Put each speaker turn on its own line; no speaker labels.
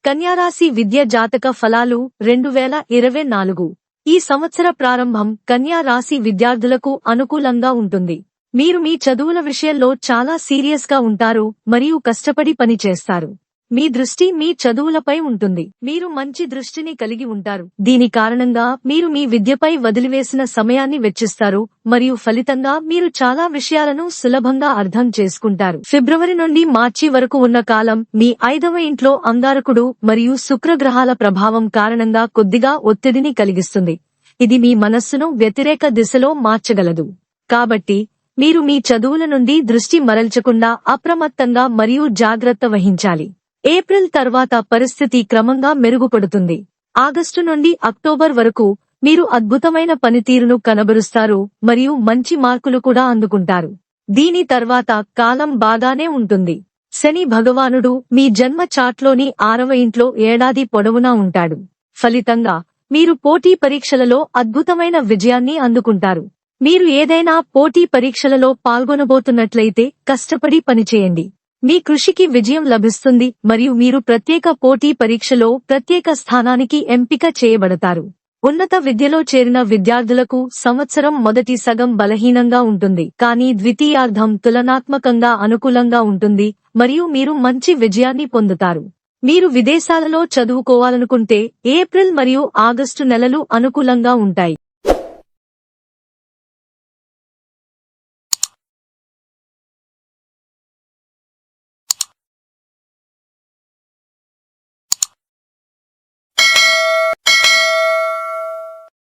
కన్యారాశి విద్య జాతక ఫలాలు 2024 ఈ సంవత్సర ప్రారంభం కన్యా రాశి విద్యార్థులకు అనుకూలంగా ఉంటుంది. మీరు మీ చదువుల విషయంలో చాలా సీరియస్ గా ఉంటారు మరియు కష్టపడి పని చేస్తారు. మీ దృష్టి మీ చదువులపై ఉంటుంది. మీరు మంచి దృష్టిని కలిగి ఉంటారు. దీని కారణంగా మీరు మీ విద్యపై వదిలివేసిన సమయాన్ని వెచ్చిస్తారు మరియు ఫలితంగా మీరు చాలా విషయాలను సులభంగా అర్థం చేసుకుంటారు. ఫిబ్రవరి నుండి మార్చి వరకు ఉన్న కాలం మీ 5వ ఇంట్లో అంగారకుడు మరియు శుక్రగ్రహాల ప్రభావం కారణంగా కొద్దిగా ఒత్తిడిని కలిగిస్తుంది. ఇది మీ మనస్సును వ్యతిరేక దిశలో మార్చగలదు. కాబట్టి మీరు మీ చదువుల నుండి దృష్టి మరల్చకుండా అప్రమత్తంగా మరియు జాగ్రత్త వహించాలి. ఏప్రిల్ తర్వాత పరిస్థితి క్రమంగా మెరుగుపడుతుంది. ఆగస్టు నుండి అక్టోబర్ వరకు మీరు అద్భుతమైన పనితీరును కనబరుస్తారు మరియు మంచి మార్కులు కూడా అందుకుంటారు. దీని తర్వాత కాలం బాగానే ఉంటుంది. శని భగవానుడు మీ జన్మ చార్ట్లోని 6వ ఇంట్లో ఏడాది పొడవునా ఉంటాడు. ఫలితంగా మీరు పోటీ పరీక్షలలో అద్భుతమైన విజయాన్ని అందుకుంటారు. మీరు ఏదైనా పోటీ పరీక్షలలో పాల్గొనబోతున్నట్లయితే కష్టపడి పనిచేయండి. మీ కృషికి విజయం లభిస్తుంది మరియు మీరు ప్రత్యేక పోటీ పరీక్షలో ప్రత్యేక స్థానానికి ఎంపిక చేయబడతారు. ఉన్నత విద్యలో చేరిన విద్యార్థులకు సంవత్సరం మొదటి సగం బలహీనంగా ఉంటుంది, కానీ ద్వితీయార్ధం తులనాత్మకంగా అనుకూలంగా ఉంటుంది మరియు మీరు మంచి విజయాన్ని పొందుతారు. మీరు విదేశాలలో చదువుకోవాలనుకుంటే ఏప్రిల్ మరియు ఆగస్టు నెలలు అనుకూలంగా ఉంటాయి.